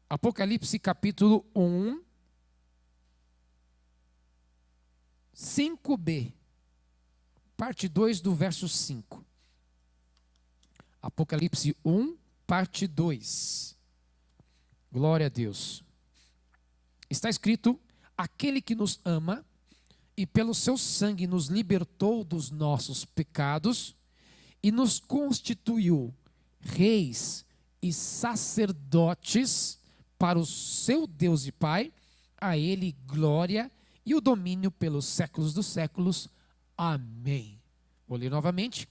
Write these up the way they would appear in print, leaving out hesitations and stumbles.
Apocalipse capítulo 1, 5b, parte 2 do verso 5. Apocalipse 1, parte 2. Glória a Deus. Está escrito: aquele que nos ama e pelo seu sangue nos libertou dos nossos pecados e nos constituiu reis e sacerdotes para o seu Deus e Pai, a ele glória e o domínio pelos séculos dos séculos. Amém. Vou ler novamente.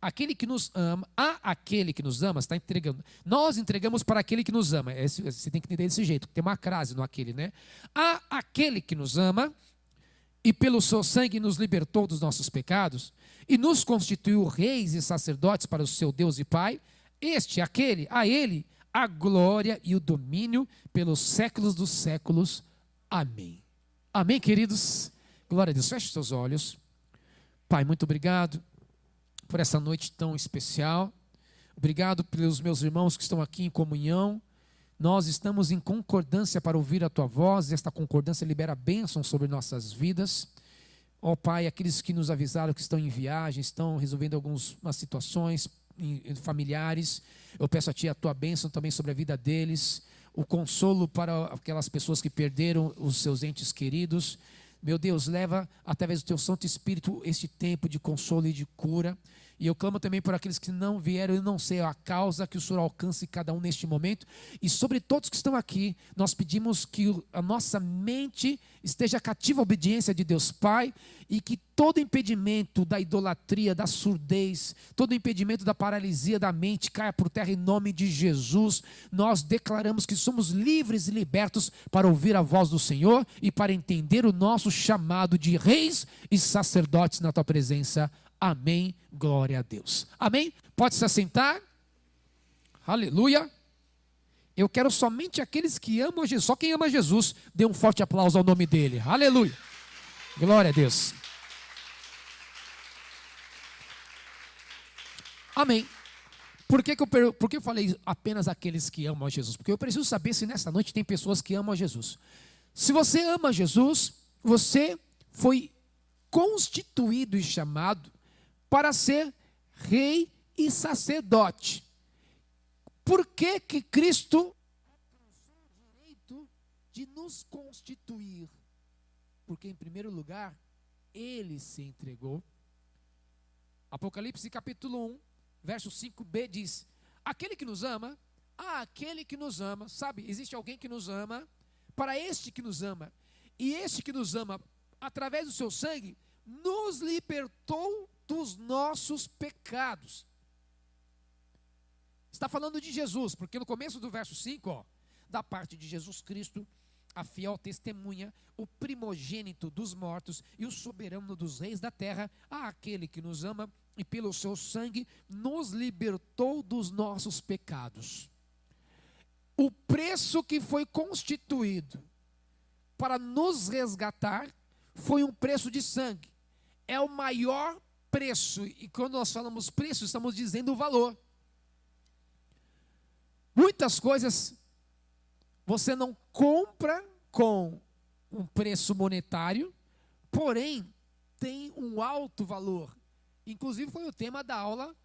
Aquele que nos ama, aquele que nos ama, está entregando. Nós entregamos para aquele que nos ama. Você tem que entender desse jeito, tem uma crase no aquele, né? Aquele que nos ama e pelo seu sangue nos libertou dos nossos pecados e nos constituiu reis e sacerdotes para o seu Deus e Pai, a ele, a glória e o domínio pelos séculos dos séculos. Amém. Amém, queridos? Glória a Deus. Feche seus olhos. Pai, muito obrigado por essa noite tão especial. Obrigado pelos meus irmãos que estão aqui em comunhão. Nós estamos em concordância para ouvir a Tua voz, e esta concordância libera bênção sobre nossas vidas. Ó Pai, aqueles que nos avisaram que estão em viagem, estão resolvendo algumas situações familiares, eu peço a Ti a Tua bênção também sobre a vida deles, o consolo para aquelas pessoas que perderam os seus entes queridos. Meu Deus, leva através do Teu Santo Espírito este tempo de consolo e de cura. E eu clamo também por aqueles que não vieram e não sei a causa, que o Senhor alcance cada um neste momento. E sobre todos que estão aqui, nós pedimos que a nossa mente esteja cativa à obediência de Deus Pai, e que todo impedimento da idolatria, da surdez, todo impedimento da paralisia da mente caia por terra em nome de Jesus. Nós declaramos que somos livres e libertos para ouvir a voz do Senhor e para entender o nosso chamado de reis e sacerdotes na Tua presença. Amém, glória a Deus. Amém? Pode se assentar. Aleluia. Eu quero somente aqueles que amam Jesus. Só quem ama Jesus, dê um forte aplauso ao nome dele. Aleluia. Glória a Deus. Amém. Por que eu falei apenas aqueles que amam a Jesus? Porque eu preciso saber se nessa noite tem pessoas que amam a Jesus. Se você ama Jesus, você foi constituído e chamado para ser rei e sacerdote. Por que que Cristo alcançou o direito de nos constituir? Porque, em primeiro lugar, Ele se entregou. Apocalipse capítulo 1, verso 5b diz: aquele que nos ama, aquele que nos ama, sabe, existe alguém que nos ama, para este que nos ama, e este que nos ama, através do seu sangue, nos libertou dos nossos pecados. Está falando de Jesus, porque no começo do verso 5, da parte de Jesus Cristo, a fiel testemunha, o primogênito dos mortos e o soberano dos reis da terra, aquele que nos ama e pelo seu sangue nos libertou dos nossos pecados. O preço que foi constituído para nos resgatar foi um preço de sangue. É o maior preço, e quando nós falamos preço, estamos dizendo o valor. Muitas coisas você não compra com um preço monetário, porém tem um alto valor. Inclusive foi o tema da aula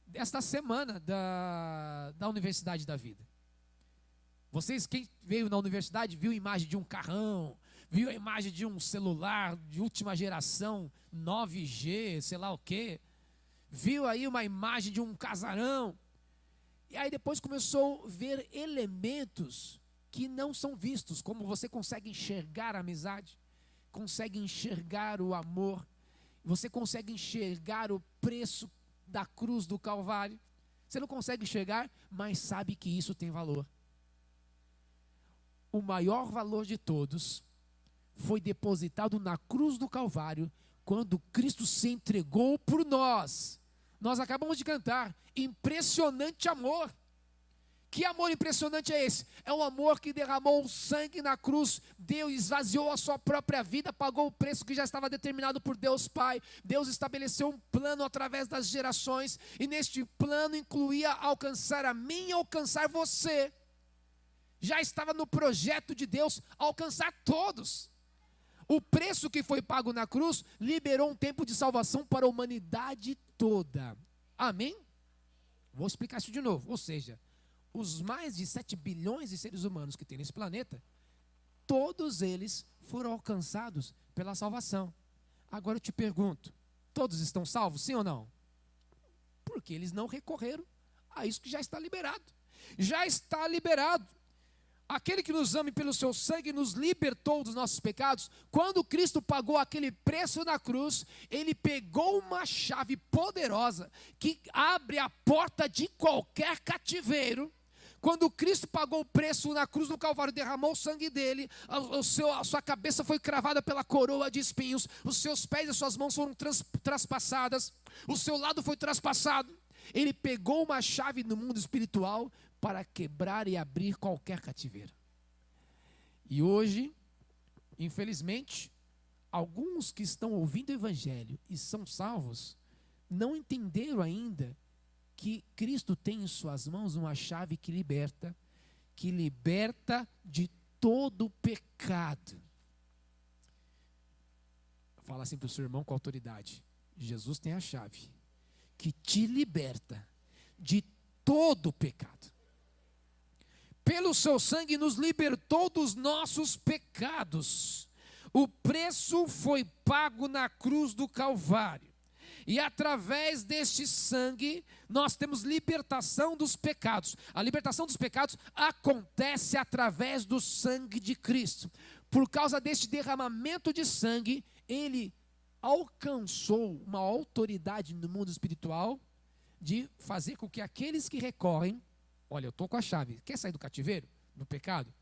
desta semana da Universidade da Vida. Vocês, quem veio na universidade, viu a imagem de um carrão, viu a imagem de um celular de última geração, 9G, sei lá o quê. Viu aí uma imagem de um casarão. E aí depois começou a ver elementos que não são vistos, como você consegue enxergar a amizade, consegue enxergar o amor, você consegue enxergar o preço da cruz do Calvário. Você não consegue enxergar, mas sabe que isso tem valor. O maior valor de todos foi depositado na cruz do Calvário, quando Cristo se entregou por nós. Nós acabamos de cantar, impressionante amor. Que amor impressionante é esse? É um amor que derramou o sangue na cruz, Deus esvaziou a sua própria vida, pagou o preço que já estava determinado por Deus Pai. Deus estabeleceu um plano através das gerações, e neste plano incluía alcançar a mim e alcançar você. já estava no projeto de Deus alcançar todos. O preço que foi pago na cruz liberou um tempo de salvação para a humanidade toda. Amém? Vou explicar isso de novo. Ou seja, os mais de 7 bilhões de seres humanos que tem nesse planeta, todos eles foram alcançados pela salvação. Agora eu te pergunto, todos estão salvos, sim ou não? Porque eles não recorreram a isso que já está liberado. Já está liberado. Aquele que nos ama e pelo seu sangue nos libertou dos nossos pecados. Quando Cristo pagou aquele preço na cruz, Ele pegou uma chave poderosa que abre a porta de qualquer cativeiro. Quando Cristo pagou o preço na cruz do Calvário, derramou o sangue dele, a sua cabeça foi cravada pela coroa de espinhos, os seus pés e suas mãos foram traspassadas, o seu lado foi traspassado. Ele pegou uma chave no mundo espiritual para quebrar e abrir qualquer cativeiro. E hoje, infelizmente, alguns que estão ouvindo o Evangelho e são salvos, não entenderam ainda que Cristo tem em suas mãos uma chave que liberta de todo pecado. Fala assim para o seu irmão com autoridade: Jesus tem a chave que te liberta de todo pecado. Pelo seu sangue nos libertou dos nossos pecados. O preço foi pago na cruz do Calvário. E através deste sangue, nós temos libertação dos pecados. A libertação dos pecados acontece através do sangue de Cristo. Por causa deste derramamento de sangue, Ele alcançou uma autoridade no mundo espiritual de fazer com que aqueles que recorrem, olha, eu estou com a chave, quer sair do cativeiro, do pecado,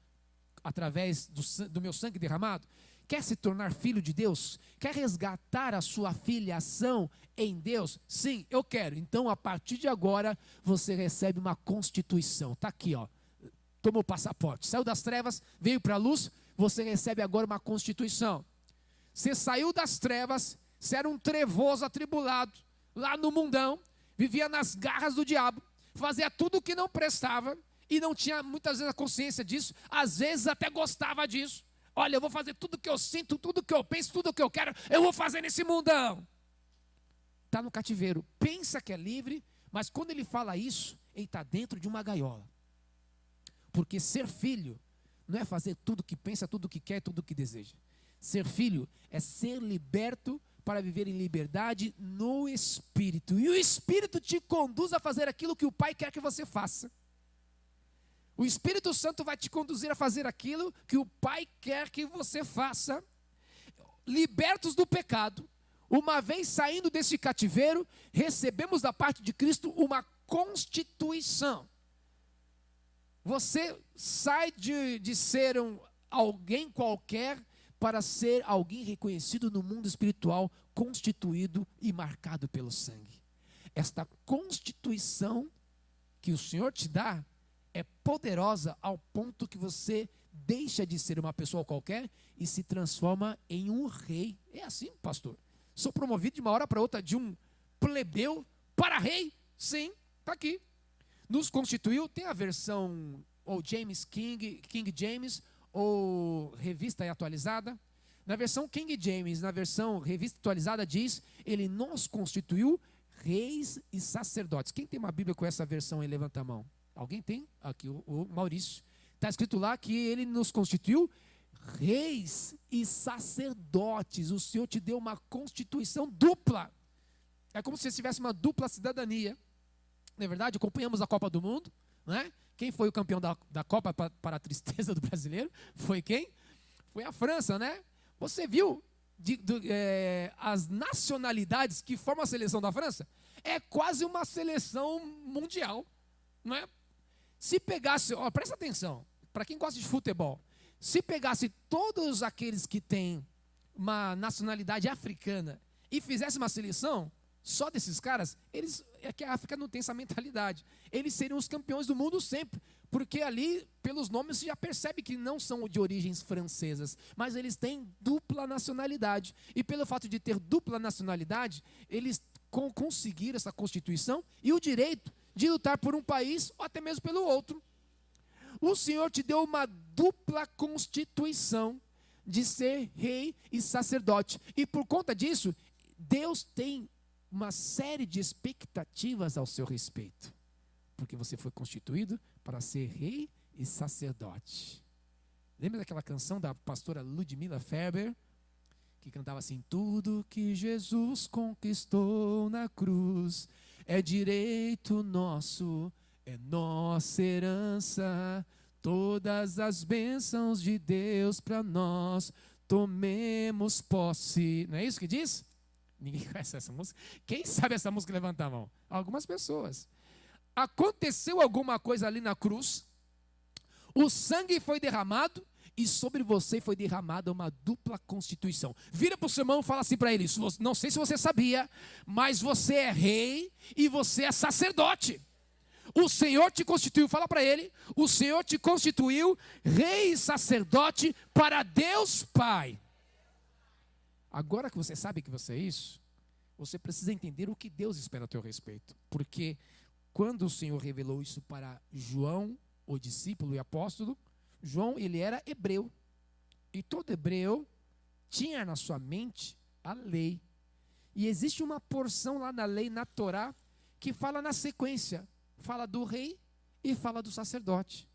através do meu sangue derramado? Quer se tornar filho de Deus? Quer resgatar a sua filiação em Deus? Sim, eu quero. Então, a partir de agora, você recebe uma constituição. Está aqui, ó. Tomou o passaporte. Saiu das trevas, veio para a luz, você recebe agora uma constituição. Você saiu das trevas, você era um trevoso atribulado, lá no mundão, vivia nas garras do diabo, fazia tudo o que não prestava e não tinha muitas vezes a consciência disso, às vezes até gostava disso. Olha, eu vou fazer tudo o que eu sinto, tudo o que eu penso, tudo o que eu quero, eu vou fazer nesse mundão. Está no cativeiro, pensa que é livre, mas quando ele fala isso, ele está dentro de uma gaiola. Porque ser filho não é fazer tudo o que pensa, tudo o que quer, tudo o que deseja. Ser filho é ser liberto para viver em liberdade no Espírito. E o Espírito te conduz a fazer aquilo que o Pai quer que você faça. O Espírito Santo vai te conduzir a fazer aquilo que o Pai quer que você faça. Libertos do pecado, uma vez saindo desse cativeiro, recebemos da parte de Cristo uma constituição. Você sai de ser alguém qualquer para ser alguém reconhecido no mundo espiritual, constituído e marcado pelo sangue. Esta constituição que o Senhor te dá é poderosa ao ponto que você deixa de ser uma pessoa qualquer e se transforma em um rei. É assim, pastor. Sou promovido de uma hora para outra de um plebeu para rei. Sim, está aqui. Nos constituiu, tem a versão ou King James, ou revista atualizada. Na versão King James, na versão revista atualizada diz, ele nos constituiu reis e sacerdotes. Quem tem uma Bíblia com essa versão aí, levanta a mão. Alguém tem? Aqui, o Maurício. Está escrito lá que ele nos constituiu reis e sacerdotes. O Senhor te deu uma constituição dupla. É como se você tivesse uma dupla cidadania. Não é verdade? Acompanhamos a Copa do Mundo, né? Quem foi o campeão da Copa para a tristeza do brasileiro? Foi quem? Foi a França, né? Você viu as nacionalidades que formam a seleção da França? É quase uma seleção mundial, não é? Se pegasse, ó, presta atenção, para quem gosta de futebol, se pegasse todos aqueles que têm uma nacionalidade africana e fizesse uma seleção só desses caras, é que a África não tem essa mentalidade. Eles seriam os campeões do mundo sempre, porque ali, pelos nomes, você já percebe que não são de origens francesas, mas eles têm dupla nacionalidade. E pelo fato de ter dupla nacionalidade, eles conseguiram essa constituição e o direito de lutar por um país ou até mesmo pelo outro. O Senhor te deu uma dupla constituição de ser rei e sacerdote. E por conta disso, Deus tem uma série de expectativas ao seu respeito. Porque você foi constituído para ser rei e sacerdote. Lembra daquela canção da pastora Ludmila Ferber? Que cantava assim: tudo que Jesus conquistou na cruz é direito nosso, é nossa herança. Todas as bênçãos de Deus para nós, tomemos posse. Não é isso que diz? Ninguém conhece essa música? Quem sabe essa música, levanta a mão. Algumas pessoas. Aconteceu alguma coisa ali na cruz, o sangue foi derramado e sobre você foi derramada uma dupla constituição. Vira para o seu irmão e fala assim para ele: não sei se você sabia, mas você é rei e você é sacerdote. O Senhor te constituiu, fala para ele, o Senhor te constituiu rei e sacerdote para Deus Pai. Agora que você sabe que você é isso, você precisa entender o que Deus espera a teu respeito. Porque quando o Senhor revelou isso para João, o discípulo e apóstolo, João, ele era hebreu. E todo hebreu tinha na sua mente a lei. E existe uma porção lá na lei, na Torá, que fala na sequência. Fala do rei e fala do sacerdote.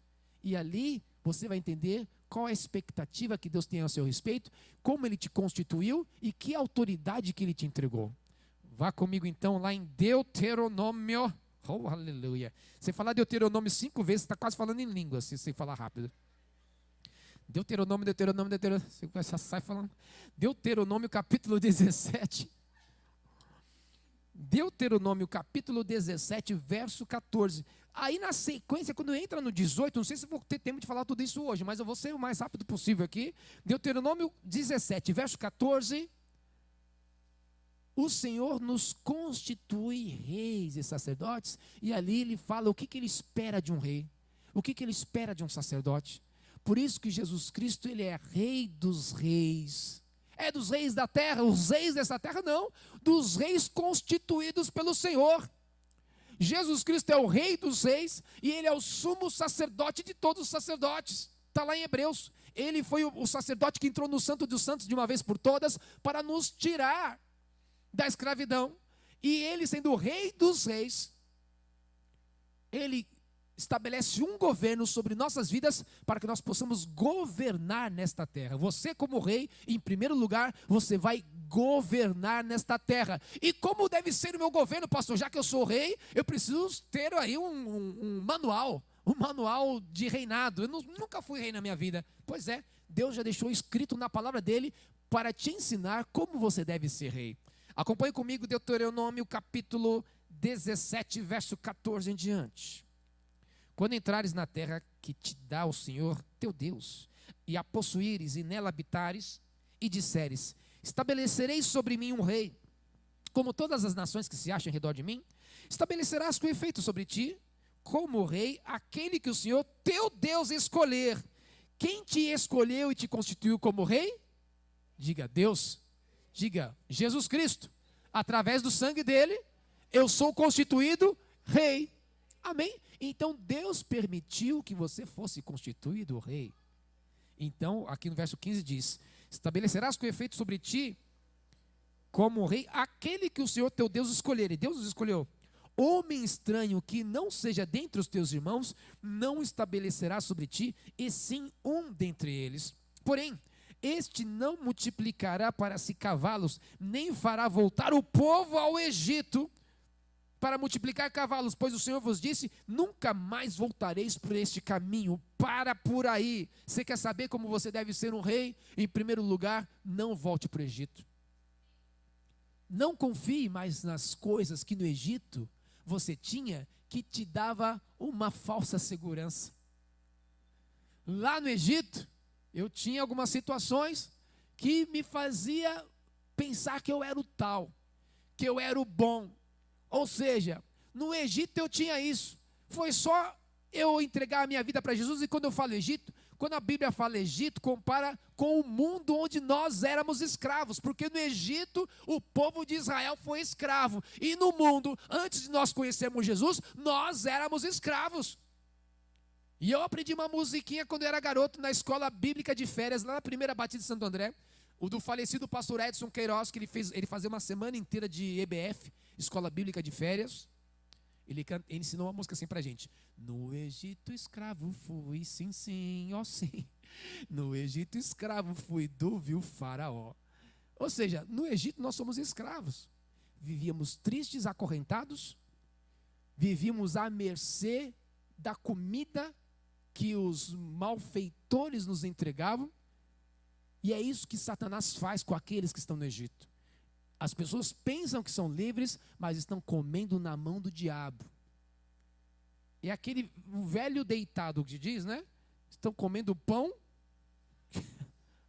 E ali você vai entender qual é a expectativa que Deus tem ao seu respeito, como Ele te constituiu e que autoridade que Ele te entregou. Vá comigo então lá em Deuteronômio. Oh, aleluia. Você falar Deuteronômio 5 vezes, você está quase falando em língua, se você falar rápido. Deuteronômio, você já sai falando. Deuteronômio capítulo 17. Deuteronômio capítulo 17, verso 14. Aí na sequência, quando entra no 18, não sei se vou ter tempo de falar tudo isso hoje, mas eu vou ser o mais rápido possível aqui. Deuteronômio 17, verso 14. O Senhor nos constitui reis e sacerdotes, e ali ele fala o que ele espera de um rei, o que ele espera de um sacerdote. Por isso que Jesus Cristo, ele é rei dos reis. É dos reis da terra, os reis dessa terra não, dos reis constituídos pelo Senhor. Jesus Cristo é o rei dos reis e ele é o sumo sacerdote de todos os sacerdotes. Está lá em Hebreus. Ele foi o sacerdote que entrou no Santo dos Santos de uma vez por todas para nos tirar da escravidão. E ele, sendo o rei dos reis, ele estabelece um governo sobre nossas vidas para que nós possamos governar nesta terra. Você, como rei, em primeiro lugar, você vai governar nesta terra. E como deve ser o meu governo, pastor? Já que eu sou rei, eu preciso ter aí um manual de reinado. Eu nunca fui rei na minha vida. Pois é, Deus já deixou escrito na palavra dele para te ensinar como você deve ser rei. Acompanhe comigo Deuteronômio capítulo 17, verso 14 em diante. Quando entrares na terra que te dá o Senhor teu Deus, e a possuíres e nela habitares, e disseres: estabelecerei sobre mim um rei, como todas as nações que se acham em redor de mim, estabelecerás com efeito sobre ti, como rei, aquele que o Senhor teu Deus escolher. Quem te escolheu e te constituiu como rei? Diga Deus, diga Jesus Cristo. Através do sangue dele, eu sou constituído rei. Amém? Então Deus permitiu que você fosse constituído rei. Então, aqui no verso 15 diz: estabelecerás com efeito sobre ti, como rei, aquele que o Senhor teu Deus escolher. E Deus os escolheu. Homem estranho que não seja dentre os teus irmãos, não estabelecerá sobre ti, e sim um dentre eles. Porém, este não multiplicará para si cavalos, nem fará voltar o povo ao Egito para multiplicar cavalos, pois o Senhor vos disse: nunca mais voltareis por este caminho, para por aí. Você quer saber como você deve ser um rei? Em primeiro lugar, não volte para o Egito. Não confie mais nas coisas que no Egito você tinha, que te dava uma falsa segurança. Lá no Egito, eu tinha algumas situações que me fazia pensar que eu era o tal, que eu era o bom. Ou seja, no Egito eu tinha isso. Foi só eu entregar a minha vida para Jesus. E quando eu falo Egito, quando a Bíblia fala Egito, compara com o mundo onde nós éramos escravos. Porque no Egito o povo de Israel foi escravo. E no mundo, antes de nós conhecermos Jesus, nós éramos escravos. E eu aprendi uma musiquinha quando eu era garoto na escola bíblica de férias, lá na primeira Batista de Santo André. O do falecido pastor Edson Queiroz, que ele fazia uma semana inteira de EBF, Escola Bíblica de Férias. Ele ensinou uma música assim pra gente. No Egito escravo fui, sim, sim, ó sim. No Egito escravo fui do vil faraó. Ou seja, no Egito nós somos escravos. Vivíamos tristes, acorrentados. Vivíamos à mercê da comida que os malfeitores nos entregavam. E é isso que Satanás faz com aqueles que estão no Egito. As pessoas pensam que são livres, mas estão comendo na mão do diabo. É aquele velho deitado que diz, né? Estão comendo pão.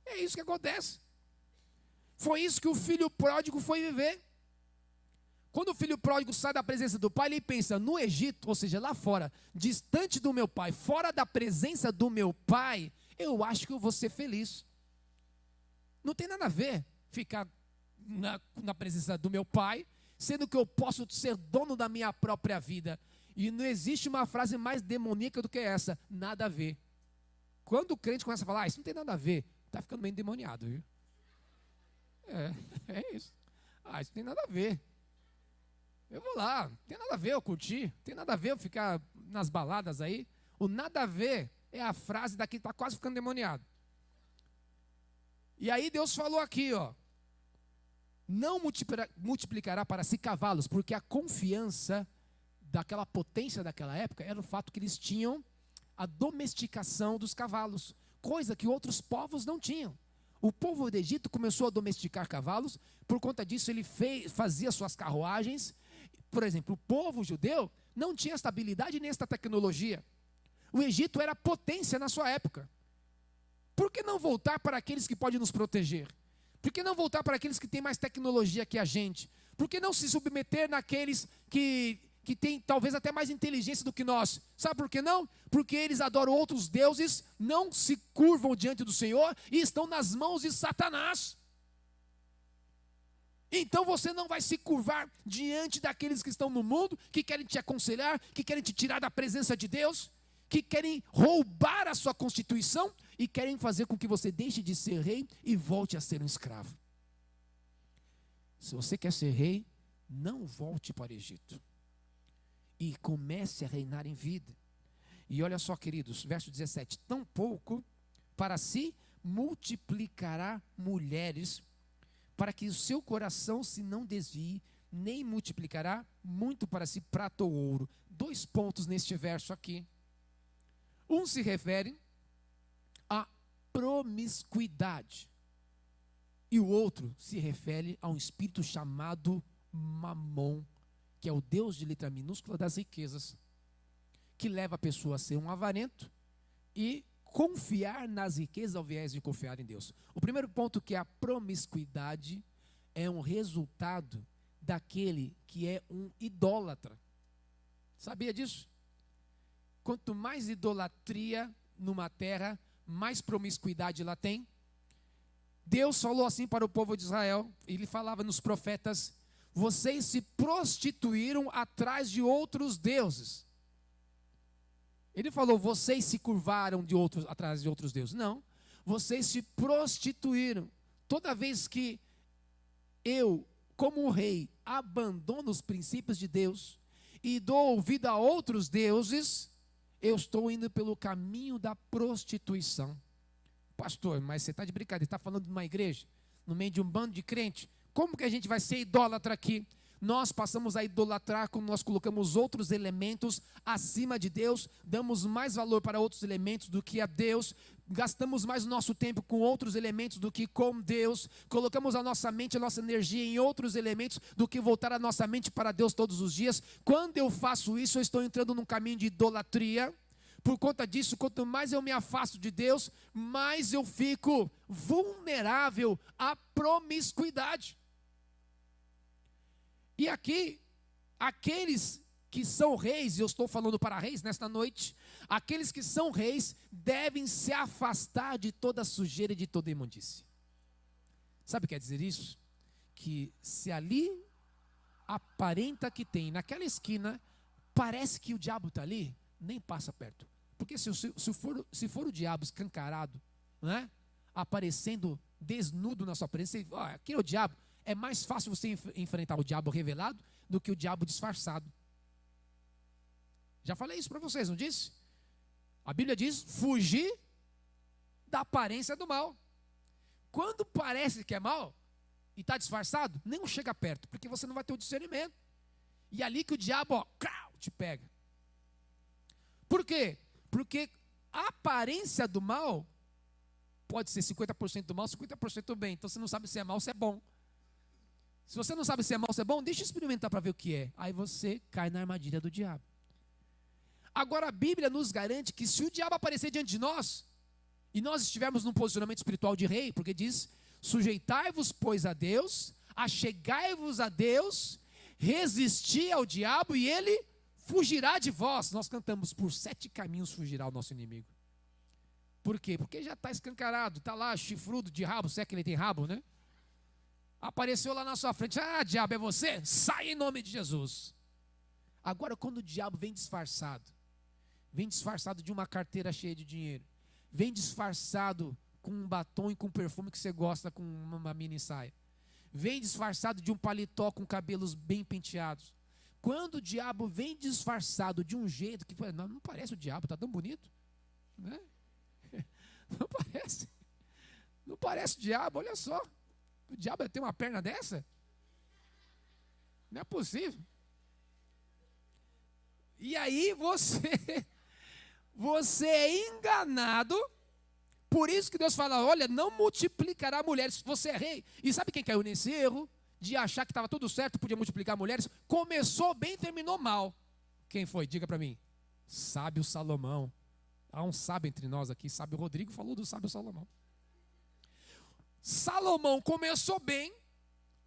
É isso que acontece. Foi isso que o filho pródigo foi viver. Quando o filho pródigo sai da presença do pai, ele pensa, no Egito, ou seja, lá fora, distante do meu pai, fora da presença do meu pai, eu acho que eu vou ser feliz. Não tem nada a ver ficar na presença do meu pai, sendo que eu posso ser dono da minha própria vida. E não existe uma frase mais demoníaca do que essa, nada a ver. Quando o crente começa a falar, isso não tem nada a ver, está ficando meio endemoniado, viu? É isso. Isso não tem nada a ver. Eu vou lá, não tem nada a ver eu curtir, não tem nada a ver eu ficar nas baladas aí. O nada a ver é a frase daqui que está quase ficando endemoniado. E aí Deus falou aqui, ó. Não multiplicará para si cavalos, porque a confiança daquela potência daquela época era o fato que eles tinham a domesticação dos cavalos, coisa que outros povos não tinham. O povo do Egito começou a domesticar cavalos, por conta disso ele fazia suas carruagens. Por exemplo, o povo judeu não tinha esta habilidade nem esta tecnologia. O Egito era potência na sua época. Por que não voltar para aqueles que podem nos proteger? Por que não voltar para aqueles que têm mais tecnologia que a gente? Por que não se submeter naqueles que têm talvez até mais inteligência do que nós? Sabe por que não? Porque eles adoram outros deuses, não se curvam diante do Senhor e estão nas mãos de Satanás. Então você não vai se curvar diante daqueles que estão no mundo, que querem te aconselhar, que querem te tirar da presença de Deus, que querem roubar a sua constituição e querem fazer com que você deixe de ser rei e volte a ser um escravo. Se você quer ser rei, não volte para o Egito e comece a reinar em vida. E olha só, queridos, verso 17: tampouco para si multiplicará mulheres, para que o seu coração se não desvie, nem multiplicará muito para si prata ou ouro. 2 pontos neste verso aqui. Um se refere à promiscuidade, e o outro se refere a um espírito chamado Mamon, que é o Deus de letra minúscula das riquezas, que leva a pessoa a ser um avarento e confiar nas riquezas ao invés de confiar em Deus. O primeiro ponto, que é a promiscuidade, é um resultado daquele que é um idólatra. Sabia disso? Quanto mais idolatria numa terra, mais promiscuidade lá tem. Deus falou assim para o povo de Israel, ele falava nos profetas: vocês se prostituíram atrás de outros deuses. Ele falou, vocês se curvaram atrás de outros deuses. Não, vocês se prostituíram. Toda vez que eu, como rei, abandono os princípios de Deus e dou ouvido a outros deuses, eu estou indo pelo caminho da prostituição. Pastor, mas você está de brincadeira, está falando de uma igreja, no meio de um bando de crente? Como que a gente vai ser idólatra aqui? Nós passamos a idolatrar quando nós colocamos outros elementos acima de Deus, damos mais valor para outros elementos do que a Deus, gastamos mais o nosso tempo com outros elementos do que com Deus, colocamos a nossa mente, a nossa energia em outros elementos do que voltar a nossa mente para Deus todos os dias. Quando eu faço isso, eu estou entrando num caminho de idolatria. Por conta disso, quanto mais eu me afasto de Deus, mais eu fico vulnerável à promiscuidade. E aqui, aqueles que são reis, e eu estou falando para reis nesta noite, aqueles que são reis devem se afastar de toda sujeira e de toda imundície. Sabe o que quer dizer isso? Que se ali aparenta que tem, naquela esquina, parece que o diabo está ali, nem passa perto. Porque se for o diabo escancarado, né, aparecendo desnudo na sua presença, aqui é o diabo, é mais fácil você enfrentar o diabo revelado do que o diabo disfarçado. Já falei isso para vocês, não disse? A Bíblia diz, fugir da aparência do mal. Quando parece que é mal e está disfarçado, nem chega perto, porque você não vai ter o discernimento. E é ali que o diabo, te pega. Por quê? Porque a aparência do mal pode ser 50% do mal, 50% do bem. Então você não sabe se é mal ou se é bom. Se você não sabe se é mal ou se é bom, deixa eu experimentar para ver o que é. Aí você cai na armadilha do diabo. Agora a Bíblia nos garante que se o diabo aparecer diante de nós, e nós estivermos num posicionamento espiritual de rei, porque diz, sujeitai-vos, pois, a Deus, achegai-vos a Deus, resisti ao diabo e ele fugirá de vós. Nós cantamos, por 7 caminhos fugirá o nosso inimigo. Por quê? Porque já está escancarado, está lá chifrudo de rabo, se é que ele tem rabo, né? Apareceu lá na sua frente, diabo, é você? Sai em nome de Jesus. Agora, quando o diabo vem disfarçado de uma carteira cheia de dinheiro, vem disfarçado com um batom e com um perfume que você gosta, com uma mini saia, vem disfarçado de um paletó com cabelos bem penteados, quando o diabo vem disfarçado de um jeito que não parece o diabo, está tão bonito, né? Não parece o diabo, olha só, o diabo tem uma perna dessa? Não é possível. E aí você é enganado. Por isso que Deus fala, olha, não multiplicará mulheres. Você é rei. E sabe quem caiu nesse erro? De achar que estava tudo certo, podia multiplicar mulheres. Começou bem, terminou mal. Quem foi? Diga para mim. Sábio Salomão. Há um sábio entre nós aqui. Sábio Rodrigo falou do sábio Salomão. Salomão começou bem,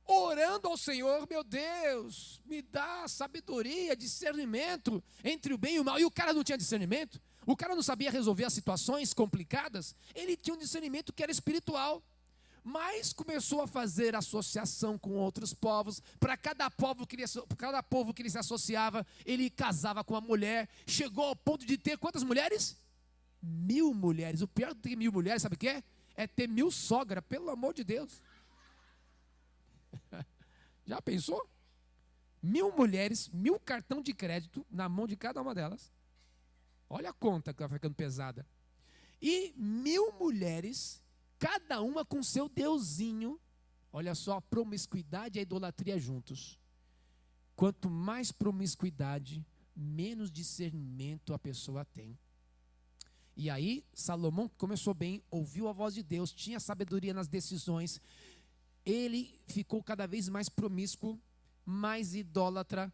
orando ao Senhor, meu Deus, me dá sabedoria, discernimento entre o bem e o mal. E o cara não tinha discernimento, o cara não sabia resolver as situações complicadas, ele tinha um discernimento que era espiritual, mas começou a fazer associação com outros povos. Para cada povo que ele se associava, ele casava com uma mulher, chegou ao ponto de ter quantas mulheres? 1000 mulheres. O pior de ter 1000 mulheres, sabe o que é? É ter 1000 sogras, pelo amor de Deus. Já pensou? 1000 mulheres, 1000 cartão de crédito na mão de cada uma delas. Olha a conta que vai ficando pesada. E 1000 mulheres, cada uma com seu deusinho. Olha só, a promiscuidade e a idolatria juntos. Quanto mais promiscuidade, menos discernimento a pessoa tem. E aí, Salomão começou bem, ouviu a voz de Deus, tinha sabedoria nas decisões. Ele ficou cada vez mais promíscuo, mais idólatra,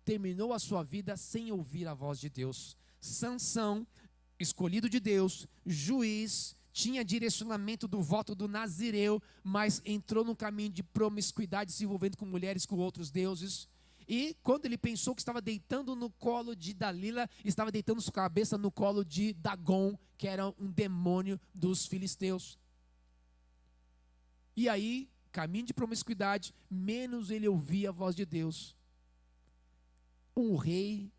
terminou a sua vida sem ouvir a voz de Deus. Sansão, escolhido de Deus, juiz, tinha direcionamento do voto do Nazireu, mas entrou no caminho de promiscuidade, se envolvendo com mulheres, com outros deuses. E quando ele pensou que estava deitando no colo de Dalila, estava deitando sua cabeça no colo de Dagon, que era um demônio dos filisteus. E aí, caminho de promiscuidade, menos ele ouvia a voz de Deus. Um rei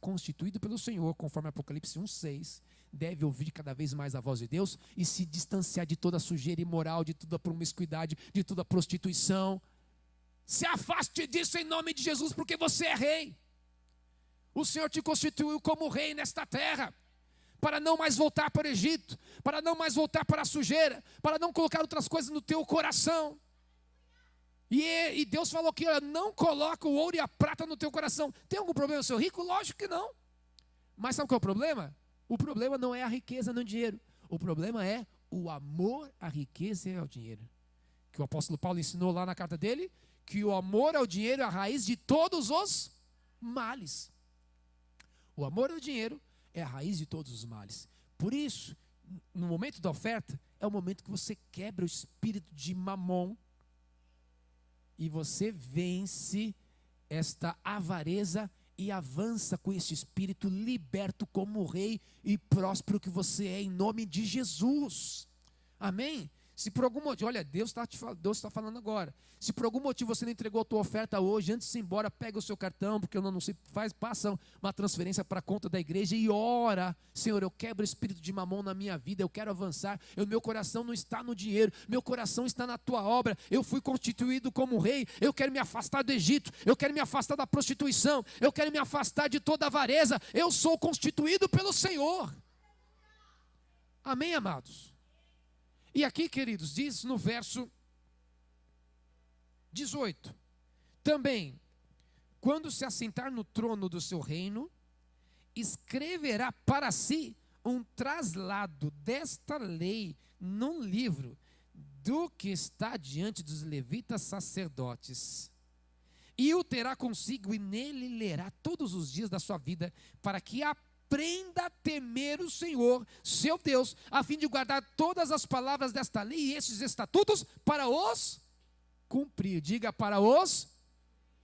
constituído pelo Senhor, conforme Apocalipse 1:6, deve ouvir cada vez mais a voz de Deus e se distanciar de toda a sujeira imoral, de toda a promiscuidade, de toda a prostituição. Se afaste disso em nome de Jesus, porque você é rei. O Senhor te constituiu como rei nesta terra, para não mais voltar para o Egito, para não mais voltar para a sujeira, para não colocar outras coisas no teu coração. E Deus falou que não coloca o ouro e a prata no teu coração. Tem algum problema, seu rico? Lógico que não. Mas sabe qual é o problema? O problema não é a riqueza nem o dinheiro. O problema é o amor à riqueza e ao dinheiro. Que o apóstolo Paulo ensinou lá na carta dele, que o amor ao dinheiro é a raiz de todos os males. O amor ao dinheiro é a raiz de todos os males. Por isso, no momento da oferta, é o momento que você quebra o espírito de mamon e você vence esta avareza e avança com este espírito liberto como rei e próspero que você é, em nome de Jesus. Amém? Se por algum motivo, olha, Deus está falando agora. Se por algum motivo você não entregou a tua oferta hoje, antes de ir embora, pega o seu cartão, porque eu não sei, passa uma transferência para a conta da igreja e ora: Senhor, eu quebro o espírito de mamão na minha vida, eu quero avançar, meu coração não está no dinheiro, meu coração está na tua obra, eu fui constituído como rei, eu quero me afastar do Egito, eu quero me afastar da prostituição, eu quero me afastar de toda a avareza, eu sou constituído pelo Senhor. Amém, amados? E aqui, queridos, diz no verso 18: também, quando se assentar no trono do seu reino, escreverá para si um traslado desta lei num livro do que está diante dos levitas sacerdotes. E o terá consigo, e nele lerá todos os dias da sua vida, para que aprenda a temer o Senhor, seu Deus, a fim de guardar todas as palavras desta lei e estes estatutos para os cumprir. Diga: para os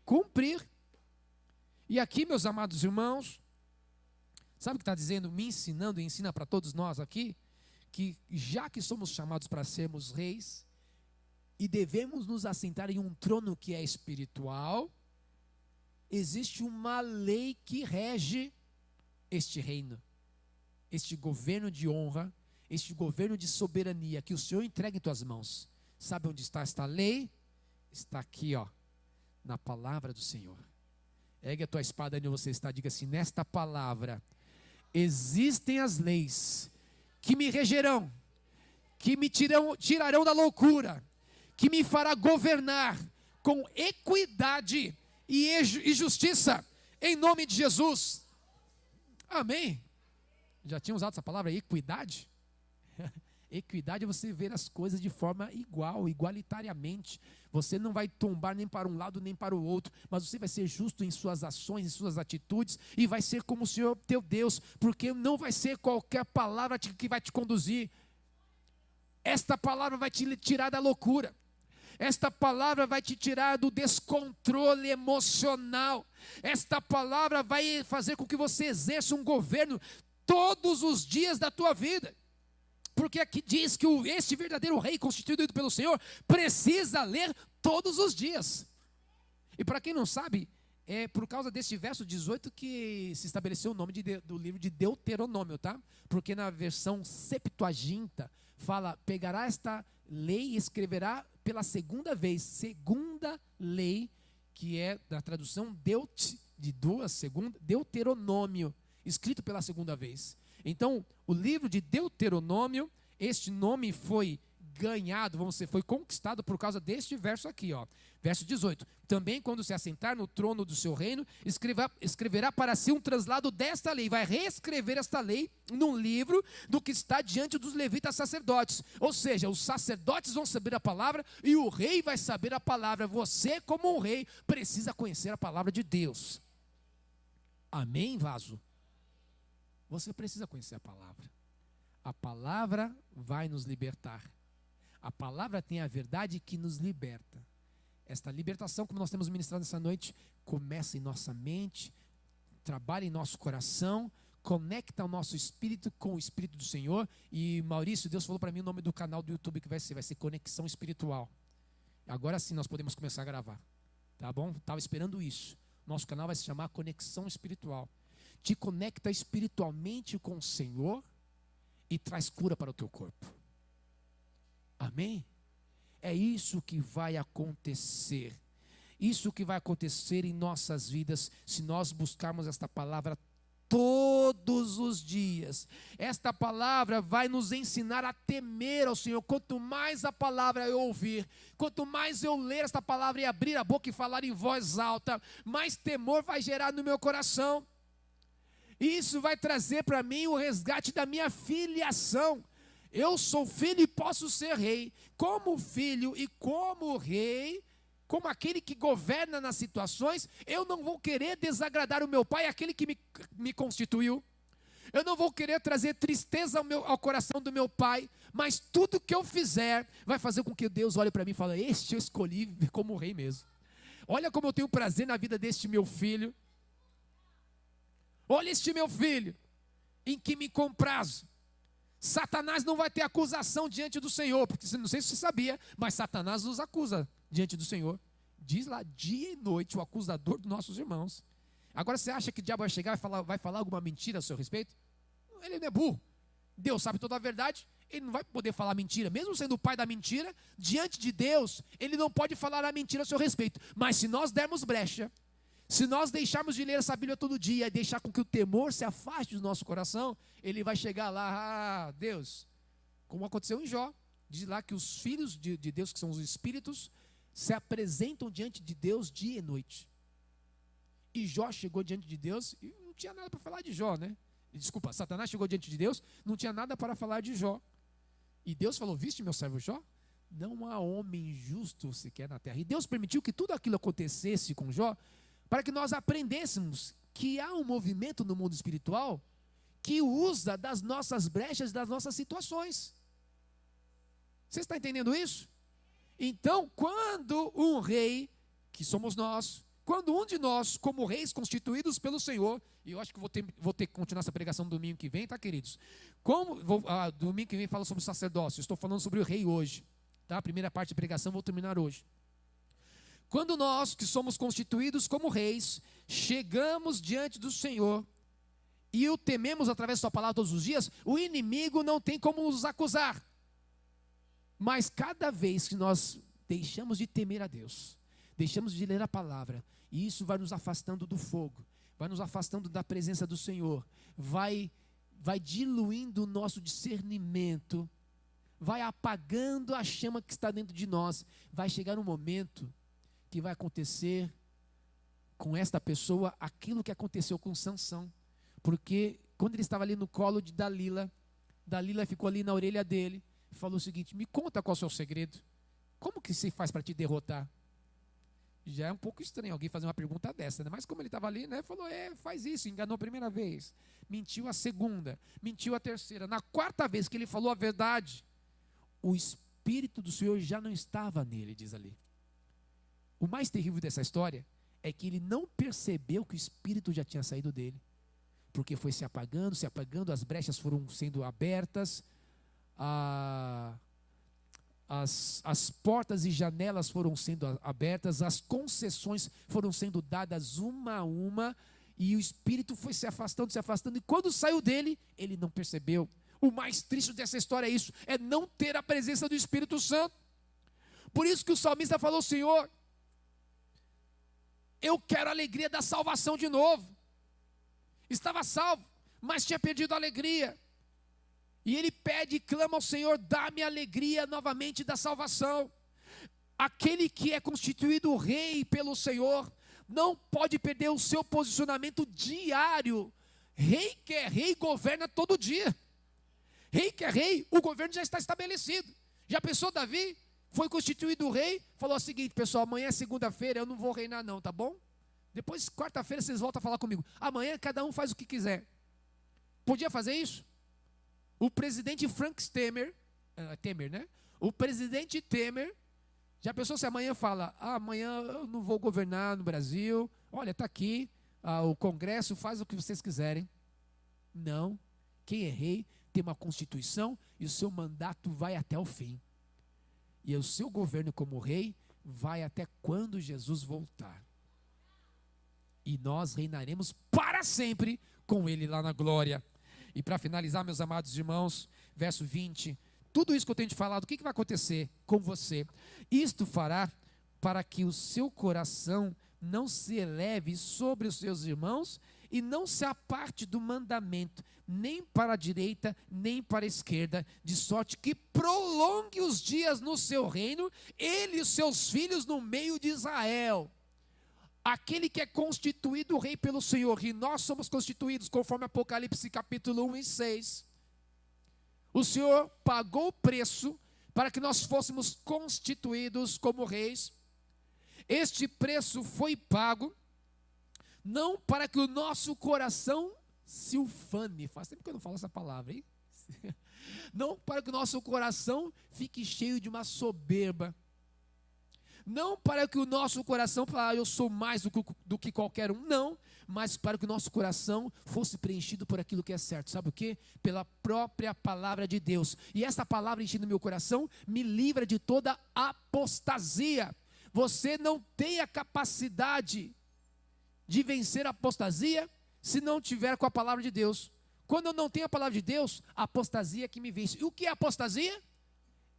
cumprir. E aqui, meus amados irmãos, sabe o que está dizendo? Me ensinando e ensina para todos nós aqui, que já que somos chamados para sermos reis, e devemos nos assentar em um trono que é espiritual, existe uma lei que rege este reino, este governo de honra, este governo de soberania que o Senhor entrega em tuas mãos. Sabe onde está esta lei? Está aqui, ó, na palavra do Senhor. Ergue a tua espada onde você está, diga assim: nesta palavra existem as leis que me regerão, que me tirarão da loucura, que me fará governar com equidade e justiça, em nome de Jesus. Amém? Já tinha usado essa palavra, equidade? Equidade é você ver as coisas de forma igual, igualitariamente. Você não vai tombar nem para um lado nem para o outro, mas você vai ser justo em suas ações, em suas atitudes, e vai ser como o Senhor teu Deus, porque não vai ser qualquer palavra que vai te conduzir. Esta palavra vai te tirar da loucura. Esta palavra vai te tirar do descontrole emocional. Esta palavra vai fazer com que você exerça um governo todos os dias da tua vida. Porque aqui diz que este verdadeiro rei constituído pelo Senhor precisa ler todos os dias. E para quem não sabe, é por causa deste verso 18 que se estabeleceu o nome do livro de Deuteronômio, tá? Porque na versão Septuaginta fala: pegará esta lei e escreverá pela segunda vez, segunda lei, que é da tradução Deuteronômio, escrito pela segunda vez. Então, o livro de Deuteronômio, este nome foi ganhado, foi conquistado por causa deste verso aqui, ó. Verso 18: também quando se assentar no trono do seu reino, escreverá para si um translado desta lei, vai reescrever esta lei num livro do que está diante dos levitas sacerdotes. Ou seja, os sacerdotes vão saber a palavra e o rei vai saber a palavra. Você, como um rei, precisa conhecer a palavra de Deus. Amém, vaso? Você precisa conhecer a palavra. A palavra vai nos libertar. A palavra tem a verdade que nos liberta. Esta libertação, como nós temos ministrado nessa noite, começa em nossa mente, trabalha em nosso coração, conecta o nosso espírito com o Espírito do Senhor. E Maurício, Deus falou para mim o nome do canal do YouTube que vai ser Conexão Espiritual. Agora sim nós podemos começar a gravar, tá bom? Estava esperando isso. Nosso canal vai se chamar Conexão Espiritual. Te conecta espiritualmente com o Senhor e traz cura para o teu corpo. Amém? É isso que vai acontecer. Isso que vai acontecer em nossas vidas se nós buscarmos esta palavra todos os dias. Esta palavra vai nos ensinar a temer ao Senhor. Quanto mais a palavra eu ouvir, quanto mais eu ler esta palavra e abrir a boca e falar em voz alta, mais temor vai gerar no meu coração. Isso vai trazer para mim o resgate da minha filiação. Eu sou filho e posso ser rei. Como filho e como rei, como aquele que governa nas situações, eu não vou querer desagradar o meu pai, aquele que me constituiu. Eu não vou querer trazer tristeza ao coração do meu pai, mas tudo que eu fizer vai fazer com que Deus olhe para mim e fale: este eu escolhi como rei mesmo. Olha como eu tenho prazer na vida deste meu filho. Olha este meu filho, em que me comprazo. Satanás não vai ter acusação diante do Senhor, porque não sei se você sabia, mas Satanás nos acusa diante do Senhor. Diz lá, dia e noite, o acusador dos nossos irmãos. Agora você acha que o diabo vai chegar e vai falar alguma mentira a seu respeito? Ele não é burro. Deus sabe toda a verdade, ele não vai poder falar mentira. Mesmo sendo o pai da mentira, diante de Deus, ele não pode falar a mentira a seu respeito. Mas se nós dermos brecha, se nós deixarmos de ler essa Bíblia todo dia e deixar com que o temor se afaste do nosso coração, ele vai chegar lá, Deus, como aconteceu em Jó. Diz lá que os filhos de Deus, que são os espíritos, se apresentam diante de Deus dia e noite. E Jó chegou diante de Deus e não tinha nada para falar de Jó, né? Desculpa, Satanás chegou diante de Deus, não tinha nada para falar de Jó. E Deus falou, viste meu servo Jó? Não há homem justo sequer na terra. E Deus permitiu que tudo aquilo acontecesse com Jó, para que nós aprendêssemos que há um movimento no mundo espiritual que usa das nossas brechas, das nossas situações. Você está entendendo isso? Então, quando um rei, que somos nós, quando um de nós, como reis constituídos pelo Senhor, e eu acho que vou ter que continuar essa pregação domingo que vem, tá, queridos? Domingo que vem fala sobre o sacerdócio, estou falando sobre o rei hoje, tá? A primeira parte da pregação vou terminar hoje. Quando nós, que somos constituídos como reis, chegamos diante do Senhor e o tememos através da sua palavra todos os dias, o inimigo não tem como nos acusar. Mas cada vez que nós deixamos de temer a Deus, deixamos de ler a palavra, e isso vai nos afastando do fogo, vai nos afastando da presença do Senhor, vai diluindo o nosso discernimento, vai apagando a chama que está dentro de nós. Vai chegar um momento que vai acontecer com esta pessoa aquilo que aconteceu com Sansão, porque quando ele estava ali no colo de Dalila, Dalila ficou ali na orelha dele e falou o seguinte: me conta qual é o seu segredo, como que se faz para te derrotar? Já é um pouco estranho alguém fazer uma pergunta dessa, né? Mas como ele estava ali, né, falou, faz isso, enganou a primeira vez, mentiu a segunda, mentiu a terceira, na quarta vez que ele falou a verdade, o Espírito do Senhor já não estava nele, diz ali. O mais terrível dessa história é que ele não percebeu que o Espírito já tinha saído dele, porque foi se apagando, as brechas foram sendo abertas, as portas e janelas foram sendo abertas, as concessões foram sendo dadas uma a uma, e o Espírito foi se afastando, e quando saiu dele, ele não percebeu. O mais triste dessa história é isso, é não ter a presença do Espírito Santo. Por isso que o salmista falou: Senhor, eu quero a alegria da salvação de novo. Estava salvo, mas tinha perdido a alegria. E ele pede e clama ao Senhor: dá-me a alegria novamente da salvação. Aquele que é constituído rei pelo Senhor não pode perder o seu posicionamento diário. Rei que é rei governa todo dia. Rei que é rei, o governo já está estabelecido. Já pensou, Davi foi constituído rei, falou o seguinte: pessoal, amanhã é segunda-feira, eu não vou reinar não, tá bom? Depois, quarta-feira, vocês voltam a falar comigo. Amanhã cada um faz o que quiser. Podia fazer isso? O presidente Frank Temer, né? O presidente Temer, já pensou se amanhã fala: amanhã eu não vou governar no Brasil, olha, está aqui, o Congresso faz o que vocês quiserem. Não, quem é rei tem uma constituição e o seu mandato vai até o fim. E o seu governo como rei vai até quando Jesus voltar. E nós reinaremos para sempre com ele lá na glória. E para finalizar, meus amados irmãos, verso 20, tudo isso que eu tenho te falado, o que vai acontecer com você? Isto fará para que o seu coração não se eleve sobre os seus irmãos e não se aparte do mandamento, nem para a direita, nem para a esquerda, de sorte que prolongue os dias no seu reino, ele e os seus filhos no meio de Israel. Aquele que é constituído rei pelo Senhor, e nós somos constituídos conforme Apocalipse capítulo 1 e 6. O Senhor pagou o preço para que nós fôssemos constituídos como reis. Este preço foi pago não para que o nosso coração se ufane. Faz tempo que eu não falo essa palavra, hein? Não para que o nosso coração fique cheio de uma soberba. Não para que o nosso coração fale, eu sou mais do que qualquer um, não, mas para que o nosso coração fosse preenchido por aquilo que é certo. Sabe o quê? Pela própria palavra de Deus. E essa palavra enchendo meu coração me livra de toda apostasia. Você não tem a capacidade de vencer a apostasia se não tiver com a palavra de Deus. Quando eu não tenho a palavra de Deus, a apostasia é que me vence. E o que é apostasia?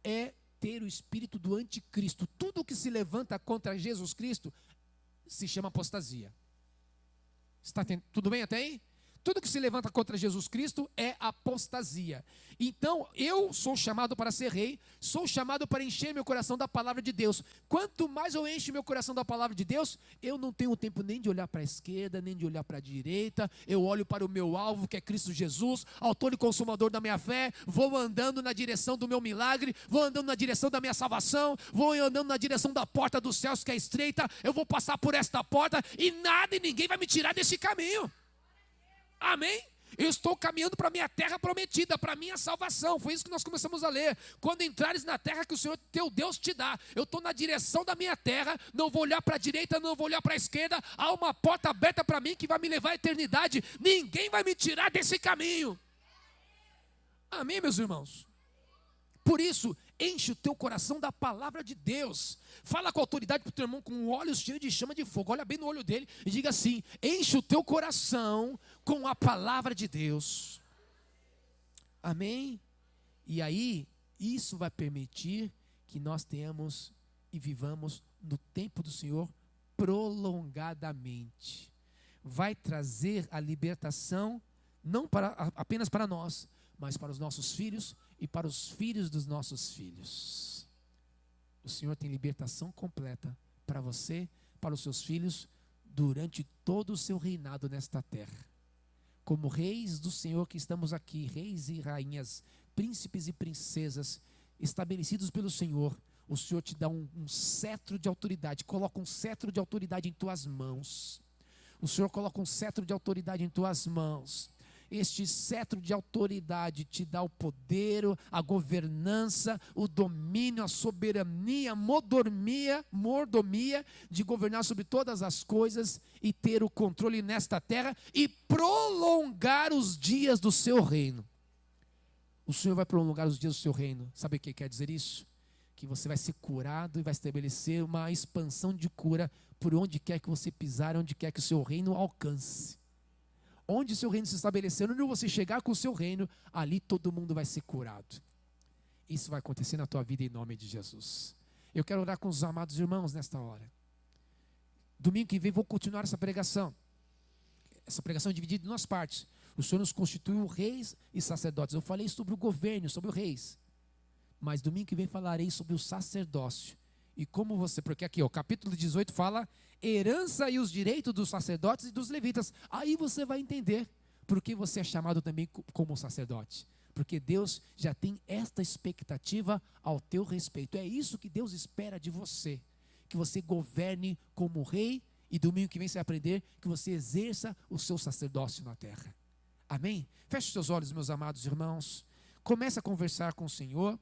É ter o espírito do anticristo. Tudo que se levanta contra Jesus Cristo se chama apostasia. Tudo bem até aí? Tudo que se levanta contra Jesus Cristo é apostasia. Então, eu sou chamado para ser rei, sou chamado para encher meu coração da palavra de Deus. Quanto mais eu encho meu coração da palavra de Deus, eu não tenho tempo nem de olhar para a esquerda, nem de olhar para a direita. Eu olho para o meu alvo, que é Cristo Jesus, autor e consumador da minha fé. Vou andando na direção do meu milagre, vou andando na direção da minha salvação, vou andando na direção da porta dos céus, que é estreita. Eu vou passar por esta porta e nada e ninguém vai me tirar desse caminho. Amém? Eu estou caminhando para a minha terra prometida, para a minha salvação. Foi isso que nós começamos a ler. Quando entrares na terra que o Senhor teu Deus te dá, eu estou na direção da minha terra, não vou olhar para a direita, não vou olhar para a esquerda. Há uma porta aberta para mim que vai me levar à eternidade. Ninguém vai me tirar desse caminho. Amém, meus irmãos? Por isso, enche o teu coração da palavra de Deus. Fala com autoridade para o teu irmão com olhos cheios de chama de fogo. Olha bem no olho dele e diga assim: enche o teu coração com a palavra de Deus. Amém? E aí, isso vai permitir que nós tenhamos e vivamos no tempo do Senhor prolongadamente. Vai trazer a libertação, não apenas para nós, mas para os nossos filhos e para os filhos dos nossos filhos. O Senhor tem libertação completa para você, para os seus filhos, durante todo o seu reinado nesta terra. Como reis do Senhor que estamos aqui, reis e rainhas, príncipes e princesas, estabelecidos pelo Senhor, o Senhor te dá um cetro de autoridade, coloca um cetro de autoridade em tuas mãos. O Senhor coloca um cetro de autoridade em tuas mãos. Este cetro de autoridade te dá o poder, a governança, o domínio, a soberania, a mordomia de governar sobre todas as coisas e ter o controle nesta terra e prolongar os dias do seu reino. O Senhor vai prolongar os dias do seu reino. Sabe o que quer dizer isso? Que você vai ser curado e vai estabelecer uma expansão de cura por onde quer que você pisar, onde quer que o seu reino alcance. Onde o seu reino se estabelecer, onde você chegar com o seu reino, ali todo mundo vai ser curado. Isso vai acontecer na tua vida em nome de Jesus. Eu quero orar com os amados irmãos nesta hora. Domingo que vem vou continuar essa pregação. Essa pregação é dividida em duas partes. O Senhor nos constituiu reis e sacerdotes. Eu falei sobre o governo, sobre os reis. Mas domingo que vem falarei sobre o sacerdócio. E como você, porque aqui o capítulo 18 fala herança e os direitos dos sacerdotes e dos levitas. Aí você vai entender por que você é chamado também como sacerdote. Porque Deus já tem esta expectativa ao teu respeito. É isso que Deus espera de você. Que você governe como rei e domingo que vem você vai aprender que você exerça o seu sacerdócio na terra. Amém? Feche os seus olhos, meus amados irmãos. Comece a conversar com o Senhor.